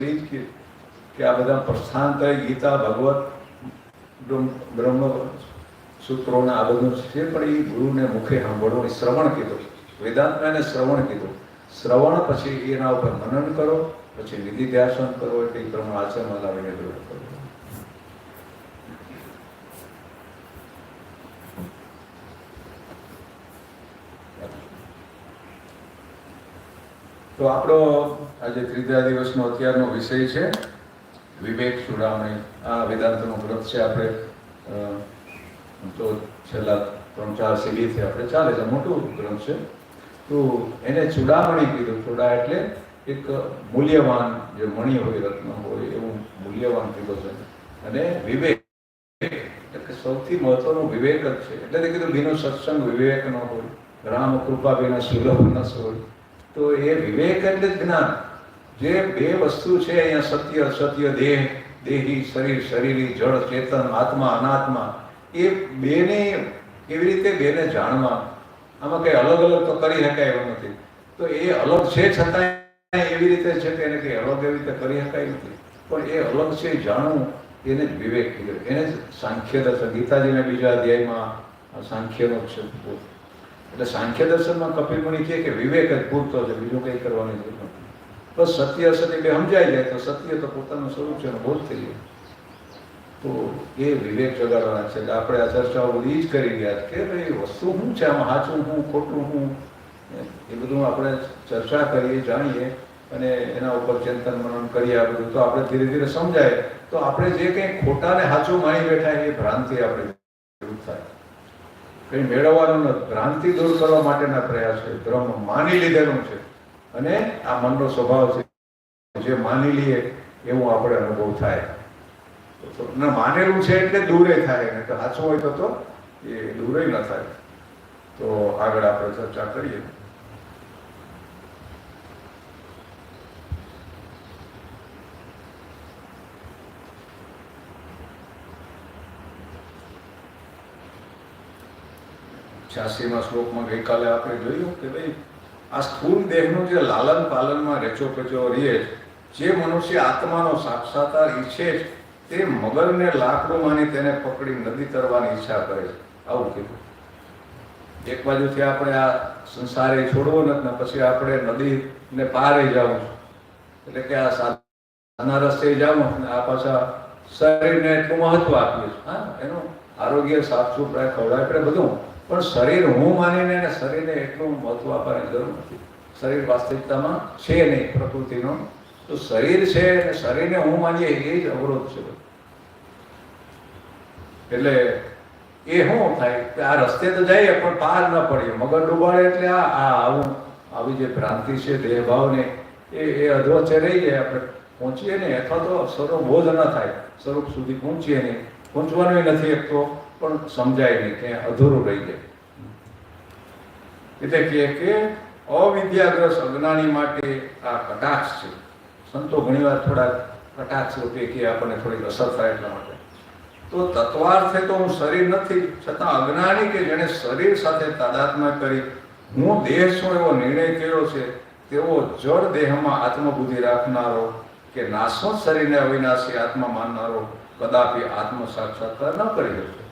કે આ બધા પ્રસ્થાંતય ગીતા ભગવત બ્રહ્મ સૂત્રોના આ બધું છે, પણ એ ગુરુને મુખે સાંભળવું, શ્રવણ કીધું. વેદાંતમાં એને શ્રવણ કીધું. શ્રવણ પછી એના ઉપર મનન કરો, પછી વિધિ ધ્યાસન કરો, એટલે એ પ્રમાણે આચરણમાં લાવીને ગ્રહણ કરો. તો આપણો આજે ત્રીજા દિવસનો અત્યારનો વિષય છે વિવેક ચૂડામણી. આ વેદાંતનો ગ્રંથ છે. આપણે તો છેલ્લા 3-4 સીડીથી આપણે ચાલે છે, મોટું ગ્રંથ છે. તો એને ચૂડામણી કીધું. ચૂડા એટલે એક મૂલ્યવાન, જે મણી હોય, રત્ન હોય, એવું મૂલ્યવાન કીધું છે. અને વિવેક એટલે સૌથી મહત્વનો વિવેક જ છે. એટલે કીધું બીનો સત્સંગ વિવેક ન હોય, રામ કૃપા વિના સુલભ ન હોય. તો એ વિવેક એટલે જ્ઞાન. જે બે વસ્તુ છે અહીંયા, સત્ય અસત્ય, દેહ દેહી, શરીર શરીરી, જળ ચેતન, આત્મા અનાત્મા, એ બેને કેવી રીતે બેને જાણવા. આમાં કઈ અલગ અલગ તો કરી શકાય એવું નથી. તો એ અલગ છે છતાં એવી રીતે છે કે એને કઈ અલગ એવી રીતે કરી શકાય નથી. પણ એ અલગ છે જાણવું, એને જ વિવેક કીધું. એને જ સાંખ્ય દર્શન. ગીતાજીના બીજા અધ્યાયમાં સાંખ્યનો છે. એટલે સાંખ્ય દર્શનમાં કપિલ મુનિ કહે કે વિવેક જ પૂરતો છે, બીજું કંઈ કરવાની જરૂર નથી. બસ સત્ય અસત્ય બે સમજાઈ જાય તો સત્ય તો પોતાનું સ્વરૂપ છે, બોધ થઈ જાય. તો એ વિવેક જગાડવાના છે. એટલે આપણે આ ચર્ચાઓ બધી જ કરી ગયા કે ભાઈ વસ્તુ શું છે, આમાં સાચું શું, ખોટું શું, એ બધું આપણે ચર્ચા કરીએ, જાણીએ અને એના ઉપર ચિંતન મનન કરીએ. આ બધું તો આપણે ધીરે ધીરે સમજાય. તો આપણે જે કંઈ ખોટાને સાચું માની બેઠા એ ભ્રાંતિ આપણે દૂર થાય. કંઈ મેળવવાનું નથી, ભ્રાંતિ દૂર કરવા માટેના પ્રયાસ છે. બ્રહ્મ માની લીધેલું છે અને આ મનનો સ્વભાવ છે, જે માની લઈએ એવું આપણે અનુભવ થાય. માનેલું છે એટલે દૂરે થાય, ને તો સાચું હોય તો એ દૂરે ન થાય. તો આગળ આપણે ચર્ચા કરીએ. છ્યાસીમાં શ્લોકમાં ગઈકાલે આપણે જોયું કે ભાઈ આ સ્થૂળ દેહનું જે લાલન પાલનમાં રેચો પેચો રહીએ, જે મનુષ્ય આત્માનો સાક્ષાત્કાર ઈચ્છે છે, તે મગરને લાકડું માની તેને પકડી નદી તરવાની ઈચ્છા કરે છે. આવું કીધું. એક બાજુથી આપણે આ સંસારે છોડવો નથી ને પછી આપણે નદીને પારે જવું છે. એટલે કે આ સાધના રસ્તે જવું ને આ પાછા શરીરને એટલું મહત્વ આપીએ છીએ. હા, એનું આરોગ્ય સાફ સુથરા ખવડાવે આપણે બધું, પણ શરીર હું માનીને એને શરીરને એટલું મહત્વ આપવાની જરૂર નથી. શરીર વાસ્તવિકતામાં છે નહીં પ્રકૃતિનો. તો શરીર છે અને શરીરને હું માનીએ એ જ અવરોધ છે. એટલે એ શું થાય કે આ રસ્તે તો જઈએ પણ પાર ન પડીએ. મગર ડૂબાડે એટલે આવી જે ભ્રાંતિ છે દેહભાવને, એ અધવચ્ચે રહી જાય. આપણે પહોંચીએ નહીં, અથવા તો સ્વરૂપ બોધ ન થાય, સ્વરૂપ સુધી પહોંચીએ નહીં. પહોંચવાનું નથી એક તો, પણ સમજાય નહીં, કે અધૂરું રહી જાય. એટલે કે અવિદ્યાગ્રસ્ત અજ્ઞાની માટે આ કટાક્ષ છે. સંતો ઘણીવાર થોડા કટાક્ષ રૂપે કે આપણને થોડીક અસર થાય એટલા માટે. તો તત્વાર્થે તો હું શરીર નથી, છતાં અજ્ઞાની કે જેણે શરીર સાથે તાદાત્મ્ય કરી હું દેહ છું એવો નિર્ણય કર્યો છે, તેવો જળ દેહમાં આત્મબુદ્ધિ રાખનારો કે નાશવંત શરીરને અવિનાશી આત્મા માનનારો કદાપી આત્મ સાક્ષાત્કાર ન કરી શકે.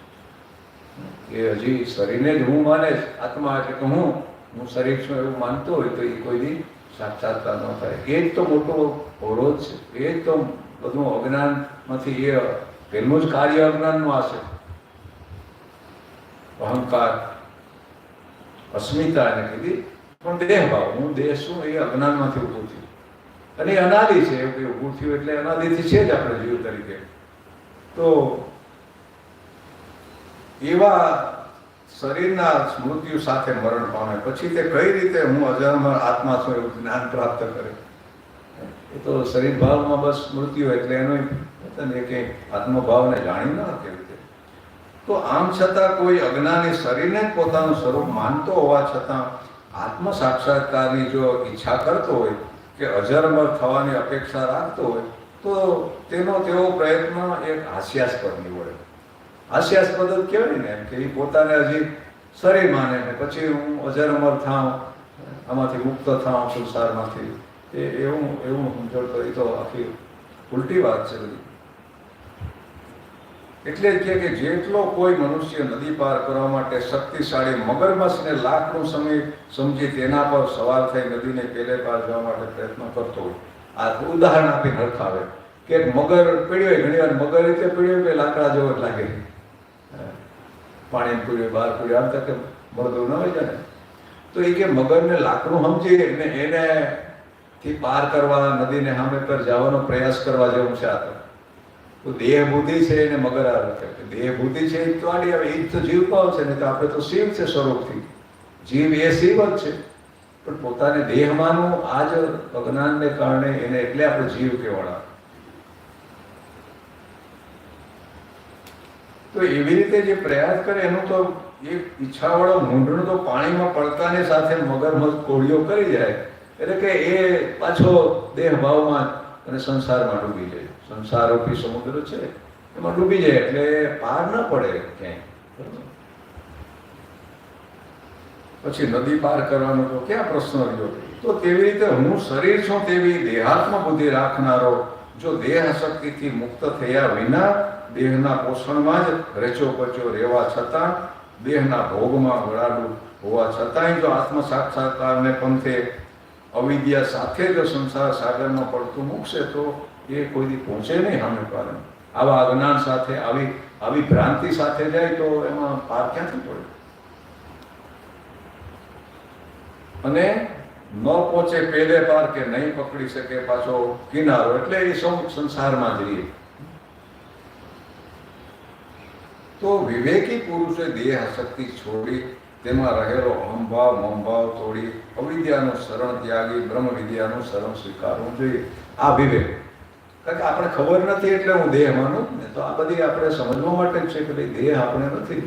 એ હજી શરીરને જ હું માને છે, આત્મા એટલે કે હું શરીર છું એવું માનતો હોય તો એ કોઈ દી સાક્ષાત્કાર ન થાય. એ જ તો મોટો અવરોધ છે. એ જ તો બધું અજ્ઞાનમાંથી એ પહેલું જ કાર્ય અજ્ઞાનનું આ છે. અહંકાર, અસ્મિતા એને કીધી, પણ દેહભાવ, હું દેહ શું, એ અજ્ઞાનમાંથી ઊભું થયું. અને એ અનાદિ છે. એવું કંઈ ઊભું થયું એટલે અનાદિથી છે જ આપણે જીવ તરીકે. તો એવા શરીરના મૃત્યુ સાથે મરણ પામે પછી તે કઈ રીતે હું અજન્મર આત્મા છું એવું જ્ઞાન પ્રાપ્ત કરે. એ તો શરીર ભાવમાં બસ મૃત્યુ એટલે એનો કે આત્મભાવને જાણી ન કેવી રીતે. તો આમ છતાં કોઈ અજ્ઞાની શરીરને જ પોતાનું સ્વરૂપ માનતો હોવા છતાં આત્મ સાક્ષાત્કારની જો ઈચ્છા કરતો હોય કે અજરમર થવાની અપેક્ષા રાખતો હોય તો તેવો પ્રયત્ન એક હાસ્યાસ્પદ નીવડે. હાસ્યાસ્પદ જ કહેવાય ને, એમ કે એ પોતાને હજી શરીર માને ને પછી હું અજર અમર થાઉં, આમાંથી મુક્ત થાઉં સંસારમાંથી, એવું એવું સમજણ એ તો આખી ઉલટી વાત છે બધી. એટલે જ કે જેટલો કોઈ મનુષ્ય નદી પાર કરવા માટે શક્તિશાળી મગરમચ્છને લાખનો સમય સમજી તેના પર સવાર થઈ નદીને પેલે પાર જવા માટે પ્રયત્ન કરતો હોય. આ ઉદાહરણ આપી હરખાવે કે મગર પીડ્યો હોય, ઘણી વાર મગર રીતે પીડ્યો કે લાકડા જેવો જ લાગે, પાણી પીડ્યો બહાર પીડ્યો, આમ તક મળતું ન હોય ને. તો એ કે મગરને લાકડું સમજી એને થી પાર કરવા, નદીને સામે પર જવાનો પ્રયાસ કરવા જેવું છે. આ તો દેહ બુદ્ધિ છે એને મગર આ રાખે. દેહ બુદ્ધિ છે એ તો આડી આવે, એ તો જીવ ભાવ છે ને. તો આપણે તો શિવ છે સ્વરૂપથી, જીવ એ શિવ જ છે. પણ પોતાને દેહમાંનું આ જ અજ્ઞાનને કારણે એને એટલે આપણે જીવ કહેવાના. તો એવી રીતે જે પ્રયાસ કરે એનું તો એક ઈચ્છાવાળો મૂંઢણું તો પાણીમાં પડતાની સાથે મગરમચ્છ કોળીઓ કરી જાય, એટલે કે એ પાછો દેહ ભાવમાં અને સંસારમાં ડૂબી જાય. સંસારોપી સમુદ્ર છે એમાં ડૂબી જાય એટલે પાર ન પડે ક્યાંય. પછી નદી પાર કરવાનો તો ક્યાં પ્રશ્ન રહ્યો. તો તેવી રીતે હું શરીર છું તેવી દેહાત્મ બુદ્ધિ રાખનારો જો દેહ શક્તિથી મુક્ત થયા વિના દેહના પોષણમાં જ રેચો પચો રહેવા છતાં, દેહના ભોગમાં વળાડું હોવા છતાંય જો આત્મ સાક્ષાત્કારને પંથે અવિદ્યા સાથે જો સંસાર સાગરમાં પડતું મૂકશે તો એ કોઈ દી પહોંચે નહીં સામે પાર. આવા અજ્ઞાન સાથે આવી ભ્રાંતિ સાથે જાય તો એમાં પાર ક્યાંથી પડે? અને ન પહોંચે પેલે પાર કે નહીં પકડી શકે પાછો કિનારો, એટલે એ સૌ સંસારમાં જ રહીએ. તો વિવેકી પુરુષે દેહ આસક્તિ છોડી તેમાં રહેલો અહંભાવ મમભાવ તોડી અવિદ્યાનું શરણ ત્યાગી બ્રહ્મ વિદ્યાનું શરણ સ્વીકારવું જોઈએ. આ વિવેક. કારણ કે આપણે ખબર નથી એટલે હું દેહ માનું ને. તો આ બધી આપણે સમજવા માટે જ છે કે ભાઈ દેહ આપણે નથી.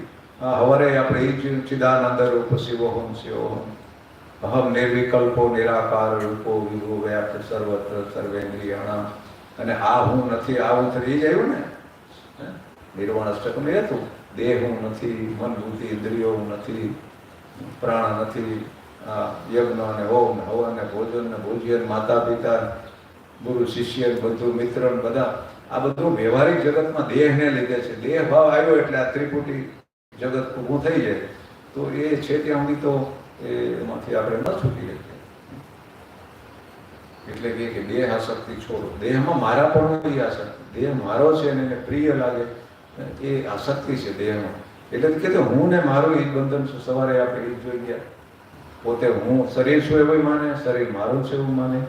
હવારે આપણે એ ચિદાનંદ રૂપ શિવોહમ શિવોહમ અહમ નિર્વિકલ્પો નિરાકાર રૂપો વિભુ વ્યાપ્ત સર્વત્ર સર્વેન્દ્રિયાણામ. અને આ હું નથી, આ હું થઈ જાય ને નિર્વાણ અષ્ટકમાં હતું. દેહ હું નથી, મન બુદ્ધિ ઇન્દ્રિયો હું નથી, પ્રાણ નથી, યજ્ઞ ને હોમ ને હવન ને ભોજન ને ભોજ્યન, માતા પિતા, ગુરુ શિષ્ય, બધું મિત્ર, બધા આ બધું વ્યવહારિક જગતમાં દેહને લીધે છે. દેહ ભાવ આવ્યો એટલે આ ત્રિપુટી જગત ઊભું થઈ જાય. તો એ છે ત્યાં સુધી તો એમાંથી આપણે ન છૂટી શકીએ. એટલે કે દેહ આસક્તિ છોડો. દેહમાં મારા પણ આસક્તિ, દેહ મારો છે અને એને પ્રિય લાગે એ આસક્તિ છે દેહમાં. એટલે કે હું ને મારું એ બંધન છે. સવારે આપણે એ જોઈ ગયા, પોતે હું શરીર છું એવું માને, શરીર મારું છે એવું માને.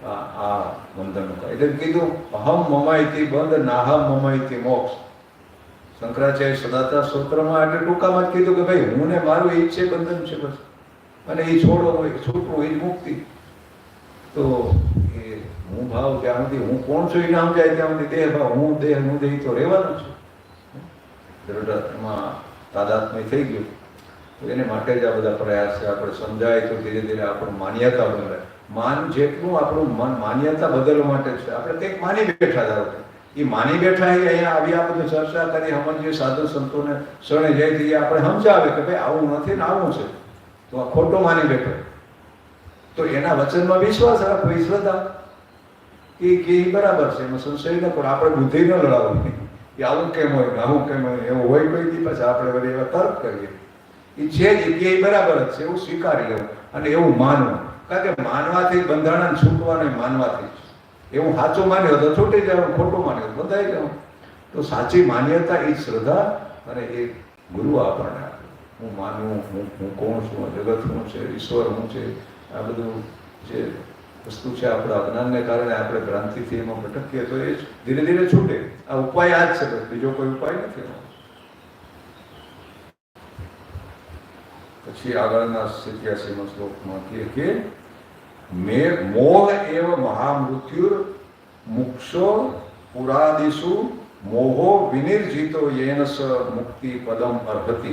આ બંધન એટલે કીધું અહમ મમાયતી બંધ નાહમ મમાયતી મોક્ષ. શંકરાચાર્ય સદાચાર સૂત્રમાં એટલે ટૂંકામાં જ કીધું કે ભાઈ હું ને મારું એ જ છે બંધન છે બસ. અને એ છોડો હોય છૂટવું એ જ મુક્તિ. તો એ હું ભાવ ત્યાં સુધી હું કોણ છું એ નામ જાય ત્યાં સુધી દેહ ભાવ હું દેહ તો રહેવાનું છે. એમાં તાદાત્મ્ય થઈ ગયું. તો એને માટે જ આ બધા પ્રયાસ છે. આપણે સમજાય તો ધીરે ધીરે આપણું માન્યતા બદલાય. જેટલું આપણું મન માન્યતા બદલવા માટે છે. આપણે કંઈક માની બેઠા ધારો એ માની બેઠા એ અહીંયા આવી આ બધું ચર્ચા કરી સમજીએ સાધુ સંતોને શરણે જઈ આપણે સમજાવે કે ભાઈ આવું નથી ને આવું છે. તો આ ખોટો માની બેઠો તો એના વચનમાં વિશ્વાસ રાખવો, એ શ્રદ્ધા એ બરાબર છે. એમાં સંશય ન પણ આપણે બુદ્ધિ ન લડાવવી કે આવું કેમ હોય આવું કેમ હોય એવું હોય કોઈ દી પછી આપણે બધી એવા તર્ક કરીએ. એ છે જ એ બરાબર જ છે એવું સ્વીકારી લેવું અને એવું માનવું. કારણ કે માનવાથી બંધારણ છૂટવાનું માનવાથી એવું સાચું માન્યું તો છૂટી જવાનું, ખોટું માન્યું બંધાઈ જવાનું. તો સાચી માન્યતા એ શ્રદ્ધા અને એ ગુરુ આપણને આપે. હું માનવું, હું કોણ છું, જગત શું છે, ઈશ્વર શું છે, આ બધું જે વસ્તુ છે આપણા અજ્ઞાનને કારણે આપણે ભ્રાંતિથી એમાં ભટકીએ તો એ જ ધીરે ધીરે છૂટે. આ ઉપાય આ જ છે, બીજો કોઈ ઉપાય નથી. પછી આગળના 87મા શ્લોકમાં કહે કે મોહ એવ મહામૃત્યુર મુક્ષો પુરાદિષુ મોહો વિનિર્જિતો યેન સ મુક્તિ પદમ અર્હતિ.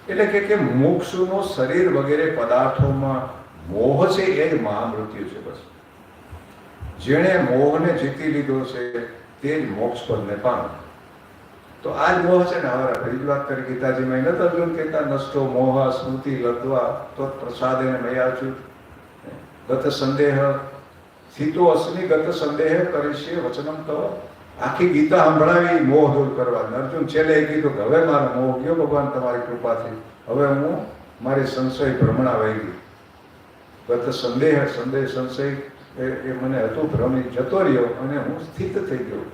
એટલે કે મોક્ષનો શરીર વગેરે પદાર્થોમાં મોહ છે એ જ મહામૃત્યુ છે. બસ જેણે મોહને જીતી લીધો છે તે જ મોક્ષ પદને પામે. તો તો આ જ મોહ છે ને અમારા બીજી વાત કરી ગીતાજીમાં નથી અર્જુન કહેતા નષ્ટો મોહ સ્મૃતિ લબ્ધ્વા ત્વત્ પ્રસાદેન મયાચુ ગત સંદેહ સ્થિતો અસ્મિ ગત સંદેહ કરીશ્ય વચનમ તવ. આખી ગીતા સંભળાવી મોહ દૂર કરવા. અર્જુન છેલ્લે એ કીધું કે હવે મારો મોહ ગયો ભગવાન તમારી કૃપાથી, હવે હું મારી સંશય ભ્રમણા વહી ગઈ. ગત સંદેહ સંશય એ મને હતું ભ્રમી જતો રહ્યો અને હું સ્થિત થઈ ગયો.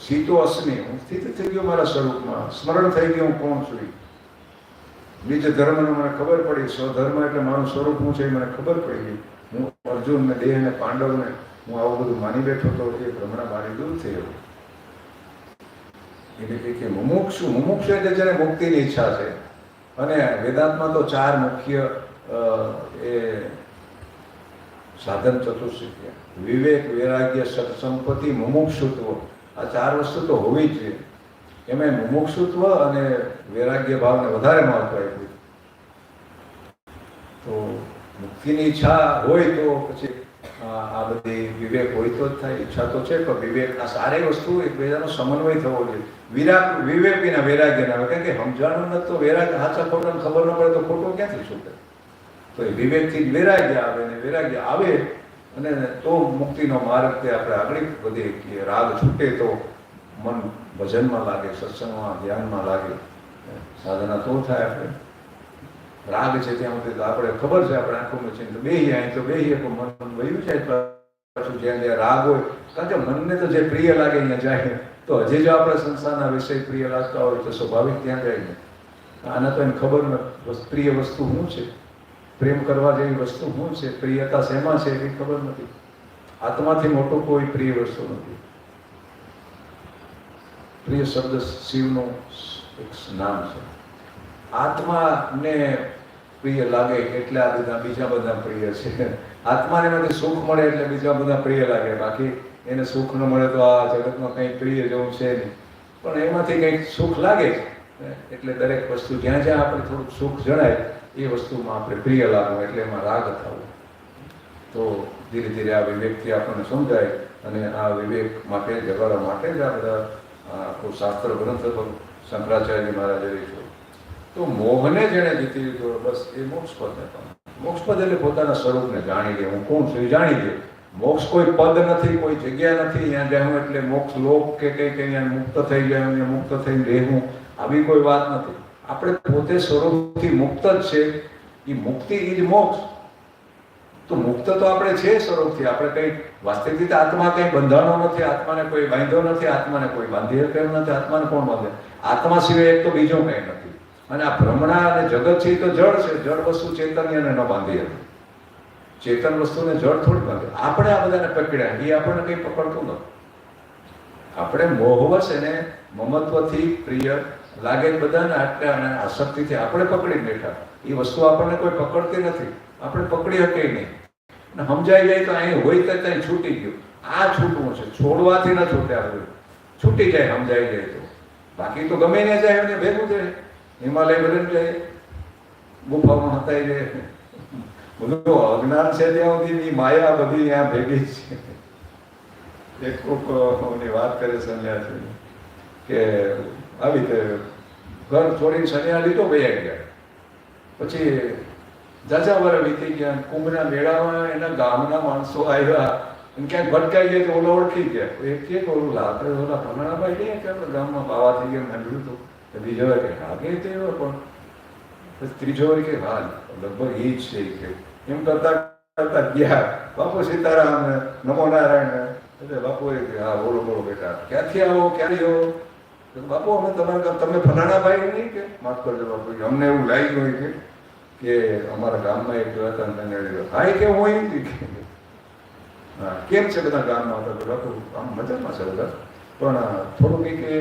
સીતો અસ્મિ, હું સ્થિત થઈ ગયો મારા સ્વરૂપમાં, સ્મરણ થઈ ગયું હું કોણ છું. નિજ ધર્મનો મને ખબર પડી, સ્વધર્મ એટલે મારું સ્વરૂપ હું છે એ મને ખબર પડી ગઈ. હું અર્જુન ને દેહ ને પાંડવને હું આવું બધું માની બેઠો હતો એ ભ્રમણા મારી દૂર થયો. એટલે કે મુમુક્ષુ એટલે જેને મુક્તિની ઈચ્છા છે. અને વેદાંતમાં તો 4 મુખ્ય એ સાધન ચતુષ્ટય: વિવેક, વૈરાગ્ય, સત્સંપત્તિ, મુમુક્ષુત્વ. આ 4 વસ્તુ તો હોવી જ જોઈએ. એમાં મુમુક્ષુત્વ અને વૈરાગ્ય ભાવને વધારે મહત્વ આપ્યું. તો મુક્તિની ઈચ્છા હોય તો પછી આ બધી વિવેક હોય તો જ થાય. ઈચ્છા તો છે પણ વિવેક, આ સારી વસ્તુ એકબીજાનો સમન્વય થવો જોઈએ. વિવેક વિના વૈરાગ્ય ના આવે. કારણ કે સમજાણું નથી તો વૈરાગ્ય સાચા ખોટાને ખબર ન પડે તો ખોટું ક્યાંથી છૂટે? તો એ વિવેકથી જ વૈરાગ્ય આવે, ને વૈરાગ્ય આવે અને તો મુક્તિનો માર્ગ તે આપણે આગળ વધીએ. કે રાગ છૂટે તો મન ભજનમાં લાગે, સત્સંગમાં, ધ્યાનમાં લાગે, સાધના તો થાય. આપણે રાગ છે ત્યાં સુધી તો આપણે ખબર છે, આપણે આંખોમાં છે તો બેહીએ, અહીં તો બેહીએ, પણ મન વયું જાય પાછું જ્યાં જ્યાં રાગ હોય. કારણ કે મનને તો જે પ્રિય લાગે અહીંયા જાય. તો હજી જો આપણે સંસારના વિષય પ્રિય લાગતા હોય તો સ્વાભાવિક ત્યાં જાય ને. આને તો એને ખબર નથી પ્રિય વસ્તુ શું છે, પ્રેમ કરવા જેવી વસ્તુ શું છે, પ્રિયતા શેમાં છે એ ખબર નથી. આત્માથી મોટું કોઈ પ્રિય વસ્તુ નથી. પ્રિય શબ્દ શિવનું એક નામ છે. આત્માને પ્રિય લાગે એટલે આ બીજા બધા પ્રિય છે. આત્માને એમાંથી સુખ મળે એટલે બીજા બધા પ્રિય લાગે. બાકી એને સુખ ન મળે તો આ જગતમાં કંઈ પ્રિય જેવું છે નહીં. પણ એમાંથી કંઈક સુખ લાગે એટલે દરેક વસ્તુ જ્યાં જ્યાં આપણે થોડુંક સુખ જણાય એ વસ્તુમાં આપણે પ્રિય લાગવું, એટલે એમાં રાગ થવો. તો ધીરે ધીરે આ વિવેકથી આપણને સમજાય. અને આ વિવેક માટે જગાડવા માટે જ આ બધા આખું શાસ્ત્ર ગ્રંથ શંકરાચાર્ય મહારાજે લખ્યું. તો મોહને જેણે જીતી લીધો બસ એ મોક્ષપદ હતો. મોક્ષપદ એટલે પોતાના સ્વરૂપને જાણી લે, હું કોણ છું એ જાણી લે. મોક્ષ કોઈ પદ નથી, કોઈ જગ્યા નથી. અહીંયા રહેવું એટલે મોક્ષ લોક કે કંઈક અહીંયા મુક્ત થઈ જાય, અહીંયા મુક્ત થઈને રહેવું, આવી કોઈ વાત નથી. આપણે પોતે સ્વરૂપથી મુક્ત જ છે. એ મુક્તિ એ જ મોક્ષ. તો મુક્ત તો આપણે છે સ્વરૂપથી. આપણે કંઈ વાસ્તવિક રીતે આત્મા કંઈ બંધાણો નથી, આત્માને કોઈ બાંધ્યો નથી, આત્માને કોઈ બાંધી કેમ નથી. આત્માને કોણ બાંધે? આત્મા સિવાય એક તો બીજો કંઈ નથી. અને આ ભ્રમણા અને જગત છે એ તો જળ છે. જળ વસ્તુ ચેતન્યને ન બાંધી હતી. ચેતન વસ્તુને જળ થોડી બાંધે. આપણે આ બધાને પકડ્યા, એ આપણને કંઈ પકડતું નથી. આપણે મોહવશ એને મમત્વથી પ્રિય લાગે બધાને આટલા અને આસક્તિથી આપણે પકડી બેઠા. એ વસ્તુ આપણને કોઈ પકડતી નથી. આપણે પકડી શકીએ નહીં. અને સમજાઈ જાય તો અહીં હોય તો ત્યાં છૂટી ગયું. આ છૂટવું છે, છોડવાથી ન છૂટે. આપણે છૂટી જાય, સમજાઈ જાય તો. બાકી તો ગમે ને જાય એને ભેગું થાય. હિમાલય બદલ જાય, ગુફામાં હતાઈ જાય. બધું અજ્ઞાન છે ત્યાં સુધી માયા બધી ત્યાં ભેગી છે. એક કોકની વાત કરે સંન્યાસી કે આવી રીતે ઘર છોડીને સંન્યાસ લીધો વૈયા ગયા. પછી જાજા વર વીતી ગયા. કુંભના મેળામાં એના ગામના માણસો આવ્યા અને ક્યાંક ભટકાઈ ગયા તો ઓલા ઓળખી ગયા. એક કે ઓલું આપણે ઓલા ફલાણાભાઈ ગયા કે આપણે ગામમાં બાવા થઈ ગયા સાંભળ્યું હતું. બીજો કે હા કે તે પણ ત્રીજો વાર કે હા લગભગ એ જ છે કે એમ કરતા કરતા ગયા. બાપુ સીતારામ, નમો નારાયણ. એટલે બાપુએ હા બોલો બોલો બેટા, ક્યાંથી આવો, ક્યારે આવો? બાપુ અમે તમારા તમે ફલાણા ભાઈ નહીં કે માફ કરજો બાપુ, અમને એવું લાગ્યું કે અમારા ગામમાં એક હતા હા કે હું એમ હા કેમ છે બધા ગામમાં હતા? બાપુ આમ મજામાં છે બધા, પણ થોડું કંઈક કે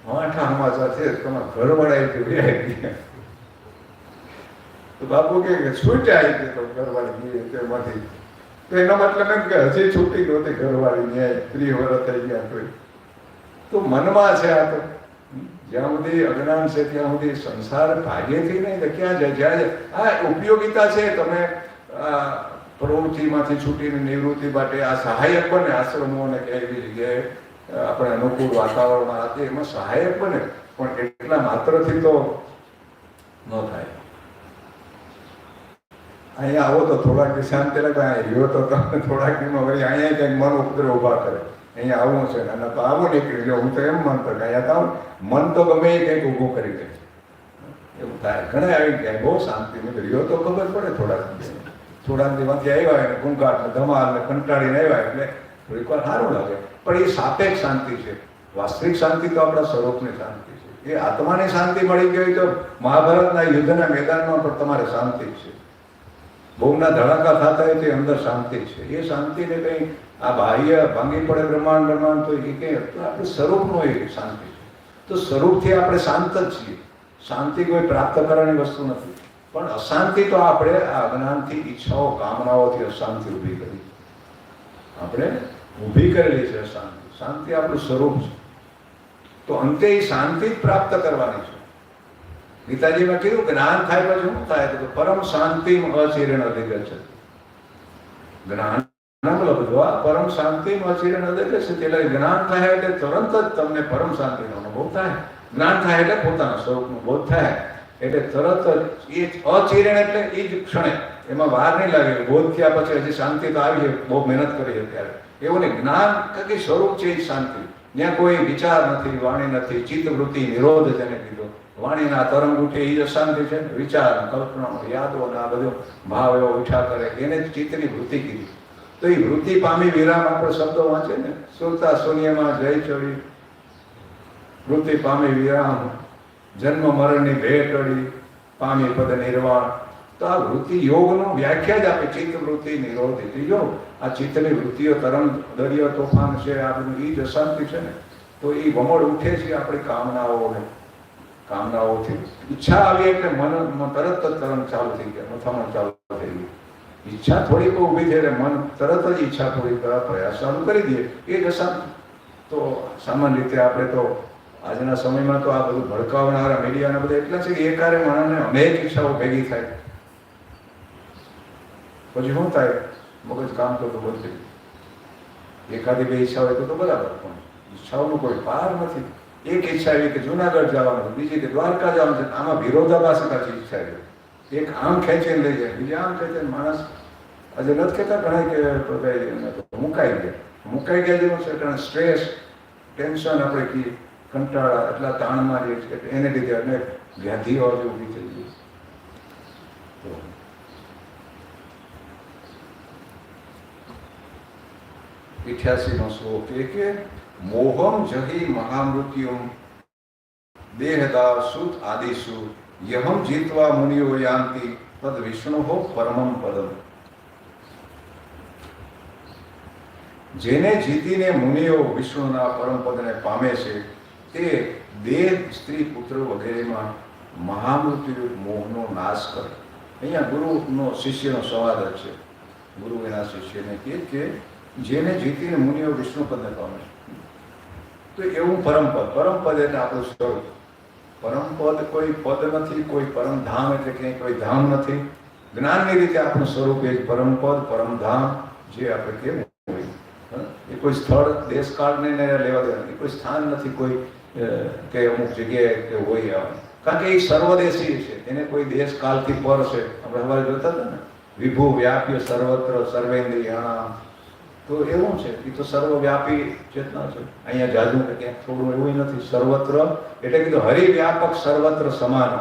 આઠા સમાચાર છે તમારા ઘરવાળા તો બાપુ કે છૂટ્યા આવી ગઈ તો ઘરવાળી તેમાંથી. તો એનો મતલબ એમ કે હજી છૂટી નહોતી ઘરવાળી, ન્યાય 30 વર્ષ થઈ ગયા કોઈ. તો મનમાં છે આ તો. જ્યાં સુધી અજ્ઞાન છે ત્યાં સુધી સંસાર ભાગ્યથી નહીં તો ક્યાં જાય? જ્યાં આ ઉપયોગિતા છે. તમે પ્રવૃત્તિમાંથી છૂટીને નિવૃત્તિ માટે આ સહાયક બને આશ્રમો અને કે એવી જગ્યાએ આપણે અનુકૂળ વાતાવરણમાં રાખે એમાં સહાયક બને, પણ એટલા માત્રથી તો ન થાય. અહીંયા આવો તો થોડાક દી શાંતિ લાગે, અહીંયા રહ્યો તો તમે થોડાક દીમાં વળી અહીંયા કંઈક મન ઉપદ્રવ ઊભા કરે. અહીંયા આવવું છે અને તો આવું નીકળી ગયો. હું તો એમ માનતો કે અહીંયા તો મન તો ગમે એ કંઈક ઊભું કરી દે, એવું થાય. ઘણા આવી ગયા, બહુ શાંતિ મેં રહ્યો તો ખબર પડે થોડાક દીમાંથી આવ્યા એને ઘૂંઘાટ ને ધમાલ ને કંટાળીને આવ્યા એટલે થોડીક વાર સારું લાગે. પણ એ સાપેક્ષ શાંતિ છે. વાસ્તવિક શાંતિ તો આપણા સ્વરૂપની શાંતિ છે. એ આત્માની શાંતિ મળી ગઈ તો મહાભારતના યુદ્ધના મેદાનમાં પણ તમારે શાંતિ છે. બહુના ધડાકા થતા હોય તે અંદર શાંતિ છે. એ શાંતિને કંઈ આ બાહ્ય ભાંગી પડે બ્રહ્માંડ તો એ કંઈ આપણે સ્વરૂપનો એ શાંતિ છે. તો સ્વરૂપથી આપણે શાંત જ છીએ. શાંતિ કોઈ પ્રાપ્ત કરવાની વસ્તુ નથી. પણ અશાંતિ તો આપણે આ અજ્ઞાનથી, ઈચ્છાઓ, કામનાઓથી અશાંતિ ઊભી કરી. આપણે ઊભી કરેલી છે અશાંતિ. શાંતિ આપણું સ્વરૂપ છે. તો અંતે એ શાંતિ જ પ્રાપ્ત કરવાની છે. ગીતાજીમાં કીધું જ્ઞાન થાય પછી શું થાય તો પરમ શાંતિ અચિરેણ અધિગચ્છતિ. જ્ઞાનમ લબ્ધ્વા પરમ શાંતિ અચિરેણ અધિગચ્છતિ. એટલે જ્ઞાન થાય એટલે તરત જ તમને પરમ શાંતિનો અનુભવ થાય. જ્ઞાન થાય એટલે પોતાના સ્વરૂપનો બોધ થાય. એટલે તરત જ એ અચિરેણ એટલે એ જ ક્ષણે, એમાં વાર નહીં લાગે. બોધ થયા પછી હજી શાંતિ તો આવી છે, બહુ મહેનત કરી છે ત્યારે. એવું નહીં, જ્ઞાન કે સ્વરૂપ છે એ શાંતિ. ત્યાં કોઈ વિચાર નથી, વાણી નથી, ચિત્તવૃત્તિ નિરોધ જેને કીધો. વાણીના તરંગ ઉઠે એ જ અશાંતિ છે. વિચાર, કલ્પના, યાદો અને આ બધો ભાવ એવો ઉઠા કરે એને જ ચિત્તની વૃત્તિ કીધી. તો એ વૃત્તિ પામી વિરામ આપણો શબ્દો વાંચે ને, સુરતા શૂન્યમાં જય ચડી, વૃત્તિ પામી વિરામ, જન્મ મરણની ભેટ અડી, પામી પદ નિર્વાણ. તો આ વૃત્તિ યોગનો વ્યાખ્યા જ આપે, ચિત્ત વૃત્તિ નિરોધિત યોગ. આ ચિત્તની વૃત્તિઓ તરંગ, દરિયો, તોફાન છે, આ બધું એ જ અશાંતિ છે ને. તો એ વમળ ઉઠે છે આપણી કામનાઓથી. ઈચ્છા આવી એટલે મન તરત જ તરંગ ચાલુ થઈ ગયા, મથામણ ચાલુ થઈ ગયું. ઈચ્છા થોડીક ઊભી થઈ એટલે મન તરત જ ઈચ્છા પૂરી કરવા પ્રયાસ ચાલુ કરી દઈએ, એ જ અશાંતિ. તો સામાન્ય રીતે આપણે તો આજના સમયમાં તો આ બધું ભડકાવનારા મીડિયાના બધા એટલા છે કે એ કાર્ય માણસને અનેક ઈચ્છાઓ ભેગી થાય. પછી શું થાય, મગજ કામ તો બંધ થઈ ગયું. એકાદી બે ઈચ્છા હોય તો બરાબર, પણ ઈચ્છાઓનો કોઈ પાર નથી. એક ઈચ્છા એવી કે જુનાગઢ જવાનું, બીજી કે દ્વારકા જવાનું છે. આમાં વિરોધાભાસ પાછી ઈચ્છા એવી. એક આમ ખેંચીને લઈ જાય, બીજી આમ ખેંચીને. માણસ આજે નથી કહેતા ઘણા કે મુકાઈ ગયા જેવું છે. કારણ સ્ટ્રેસ, ટેન્શન, આપણે કહીએ કંટાળા, એટલા તાણમાં રહીએ છીએ એને લીધે અનેક વ્યાધિઓ આજે ઊભી થઈ ગઈ. 88નો શ્લોક કે મોહમ જહી મહામૃત્યુમ દેહદા સુત આદિષુ યહમ જીત્વા મુનિયો યાંતિ તદ વિષ્ણુહો પરમમ પદમ. જેને જીતીને મુનિઓ વિષ્ણુના પરમ પદને પામે છે તે દેહ, સ્ત્રી, પુત્ર વગેરેમાં મહામૃત્યુ મોહનો નાશ કરે. અહીંયા ગુરુનો શિષ્યનો સંવાદ છે. ગુરુ એના શિષ્યને કહે કે જેને જીતીને મુનિઓ વિષ્ણુ પદને પામે તો એવું પરમપદ. પરમપદ એટલે આપણું સ્વરૂપ. પરમપદ કોઈ પદ નથી, કોઈ પરમધામ એટલે ક્યાંય કોઈ ધામ નથી. જ્ઞાનની રીતે આપણું સ્વરૂપ એ પરમપદ, પરમધામ જે આપણે કેવું હોય. એ કોઈ સ્થળ, દેશકાળને લેવા દેવા નથી, કોઈ સ્થાન નથી, કોઈ કે અમુક જગ્યાએ કે હોય આવે. કારણ કે એ સર્વદેશી છે, એને કોઈ દેશ કાળથી પર છે. આપણે સવારે જોતા હતા ને, વિભુ વ્યાપ્ય સર્વત્ર સર્વેન્દ્રિયાણામ. તો એવું છે, એ તો સર્વવ્યાપી ચેતના છે. અહીંયા જાજુ કે ક્યાંક થોડું એવું નથી. સર્વત્ર એટલે કીધું હરિવ્યાપક સર્વત્ર સમાન.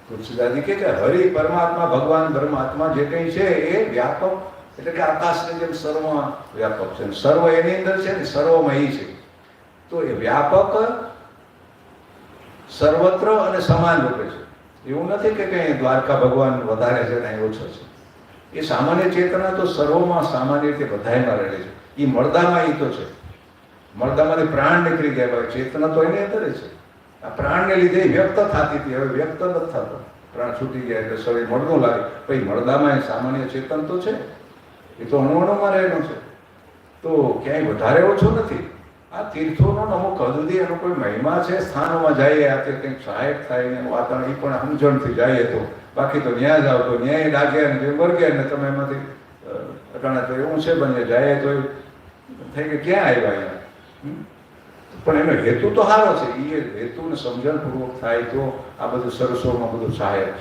તુલસીદાસજી કે હરિ પરમાત્મા, ભગવાન પરમાત્મા જે કંઈ છે એ વ્યાપક એટલે કે આકાશની જેમ સર્વ વ્યાપક છે. સર્વ એની અંદર છે ને, સર્વમય છે. તો એ વ્યાપક સર્વત્ર અને સમાન રૂપે છે. એવું નથી કે કંઈ દ્વારકા ભગવાન વધારે છે ને ઓછો છે. એ સામાન્ય ચેતના તો સર્વમાં સામાન્ય રીતે બધાયમાં રહેલી છે. એ મળદામાં એ તો છે. મળદામાંથી પ્રાણ નીકળી ગયા હોય, ચેતના તો એની અંદર છે. આ પ્રાણને લીધે વ્યક્ત થતી હતી, હવે વ્યક્ત નથી થતો. પ્રાણ છૂટી ગયા એટલે શરીર મળદું લાગે. પછી મળદામાં એ સામાન્ય ચેતન તો છે, એ તો અણુઅણુમાં રહેલું છે. તો ક્યાંય વધારે ઓછો નથી. આ તીર્થોનો અમુક હદ સુધી એનો કોઈ મહિમા છે. સ્થાનોમાં જઈએ આપણે કંઈક સહાયક થાય ને વાતાવરણ એ પણ સમજણથી જઈએ તો. બાકી તો ન્યાય જાઓ તો ન્યાય લાગે ને જે વર્ગે ને તમે એમાંથી અટાણા તો એવું છે બને જાય તો થઈ કે ક્યાં આવ્યા અહીંયા. પણ એનો હેતુ તો સારો છે, એ હેતુને સમજણપૂર્વક થાય તો આ બધું સરસોમાં બધું સહાયક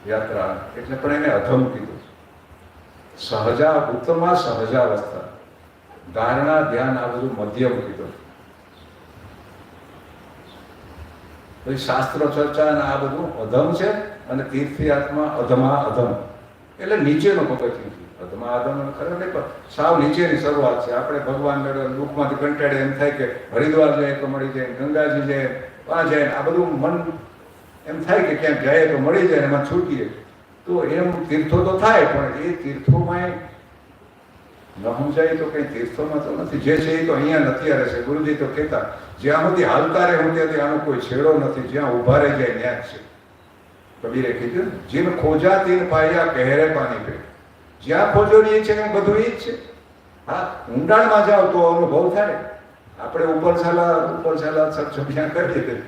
છે યાત્રા. એટલે પણ એને અધમ કીધું. સહજા ઉત્તમા સહજાવસ્થા, ધારણા ધ્યાન આ બધું મધ્યમ કીધું. પછી શાસ્ત્ર ચર્ચા અને આ બધું અધમ છે, અને તીર્થયાત્રા અધમા અધમ એટલે નીચેનો પગથિયું. અધમા અધમ ખરેખર નહીં, પણ સાવ નીચેની શરૂઆત છે. આપણે ભગવાન દુઃખમાંથી કંટાળે એમ થાય કે હરિદ્વાર જાય તો મળી જાય, ગંગાજી જાય આ જાય, આ બધું મન એમ થાય કે ક્યાંક જાય તો મળી જાય, એમાં છૂટીએ તો એમ તીર્થો તો થાય, પણ એ તીર્થોમાં ન સમજાય તો કંઈ તીર્થોમાં તો નથી. જે છે એ તો અહીંયા નથી રહે છે. ગુરુજી તો કહેતા જ્યાં સુધી હાલતા રહે હું ત્યાંથી આનો કોઈ છેડો નથી, જ્યાં ઉભા રહી જાય ત્યાં જ છે. કબીરે કીધું જીન ખોજા તીન પાયા કહેરે પાણી પે, જ્યાં ખોજો એ છે ને બધું એ જ છે. હા, ઊંડાણમાં જાઓ તો અનુભવ થાય. આપણે ઉપર છાલા સક્ષમ્યા કરીએ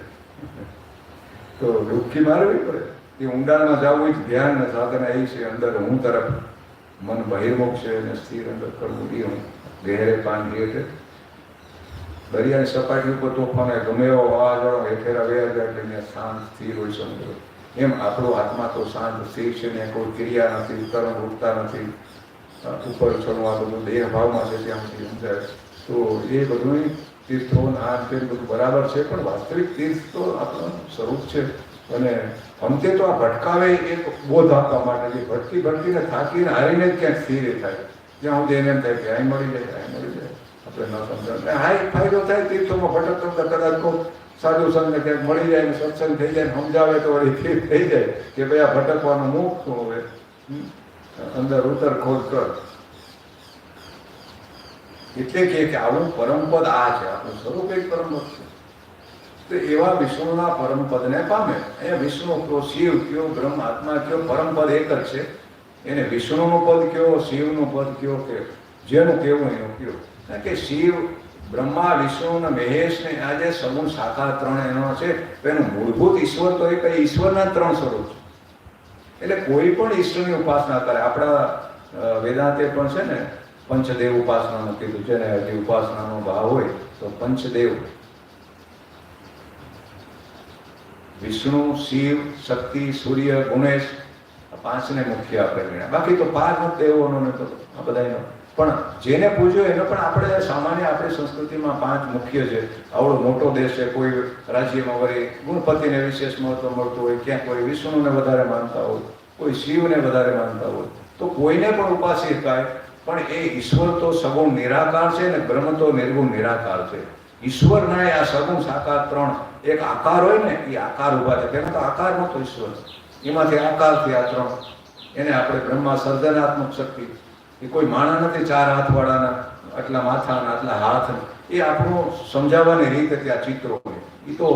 તો ડૂબકી મારવી પડે. એ ઊંડાણમાં જવું જ ધ્યાન ને સાધના એ છે. અંદર હું તરફ મન બહિર્મુખ છે અને સ્થિર અંદર કરવું એ હું ગહેરે પાણી એટલે દરિયાની સપાટી ઉપર તોફાન ગમે એવો વાવાઝોડો હેઠેરા વયા જાય એટલે શાંત સ્થિર હોય સમુદ્ર. એમ આપણો આત્મા તો શાંત સ્થિર છે ને, કોઈ ક્રિયા નથી, તરંગ ઉઠતા નથી, ઉપર ચડવું આ બધું દેહ ભાવમાં છે ત્યાં સુધી સમજાય. તો એ બધું તીર્થો આ તે બધું બરાબર છે, પણ વાસ્તવિક તીર્થ તો આપણું સ્વરૂપ છે. અને અંતે તો આ ભટકાવે એક બોધ આપવા માટે, જે ભટકીને થાકીને હારીને જ ક્યાંક સ્થિર થાય, જ્યાં સુધી એને એમ થાય કે અહીં મળી જાય, અહીં મળી જાય. આપણે ન સમજાય હા એક ફાયદો થાય તીર્થોમાં ભટકતા કદાચ તો સાધુ સંતને ક્યાંક મળી જાય ને સત્સંગ થઈ જાય ને સમજાવે તો વળી ઠીક થઈ જાય કે ભાઈ આ ભટકવાનું મુખ શું હવે અંદર ઉતર ખોજ કર. એટલે કે આવું પરમપદ આ છે, આપણું સ્વરૂપ એક પરમપદ છે. તો એવા વિષ્ણુના પરમપદને પામે. અહીંયા વિષ્ણુ કયો, શિવ કયો, બ્રહ્મ આત્મા કયો, પરમપદ એક જ છે. એને વિષ્ણુનું પદ કયો, શિવનું પદ કયો, કે જેનું કેવું એનું કયો. કારણ કે શિવ, બ્રહ્મા, વિષ્ણુ અને મહેશ ને આજે સમૂહ શાખા ત્રણ એનો છે. એનું મૂળભૂત ઈશ્વર તો એક ઈશ્વરના ત્રણ સ્વરૂપ છે. એટલે કોઈ પણ ઈશ્વરની ઉપાસના કરે. આપણા વેદાંતે પણ છે ને પંચદેવ ઉપાસનાનું કીધું છે ને, હજી ઉપાસનાનો ભાવ હોય તો પંચદેવ વિષ્ણુ, શિવ, શક્તિ, સૂર્ય, ગુણેશ આ પાંચને મુખ્ય આપણે ગણ્યા. બાકી તો પાંચ દેવોનો ને તો આ બધાનો પણ જેને પૂજ્યો એનો પણ આપણે સામાન્ય આપણી સંસ્કૃતિમાં પાંચ મુખ્ય છે. આવડો મોટો દેશ છે, કોઈ રાજ્યમાં વળી ગુણપતિને વિશેષ મહત્વ મળતું હોય, ક્યાંક કોઈ વિષ્ણુને વધારે માનતા હોય, કોઈ શિવને વધારે માનતા હોય, તો કોઈને પણ ઉપાસી શકાય. પણ એ ઈશ્વર તો સગુણ નિરાકાર છે ને બ્રહ્મ તો નિર્ગુણ નિરાકાર છે. ઈશ્વરના આ સગુણ સાકાર ત્રણ એક આકાર હોય ને, એ આકાર ઉભા થાય. તેનો તો આકાર નહોતો ઈશ્વર, એમાંથી આકારથી આ ત્રણ. એને આપણે બ્રહ્મા સર્જનાત્મક શક્તિ, એ કોઈ માણા નથી ચાર હાથવાળાના, આટલા માથાના આટલા હાથ. એ આપણું સમજાવવાની રીત હતી આ ચિત્રો. એ તો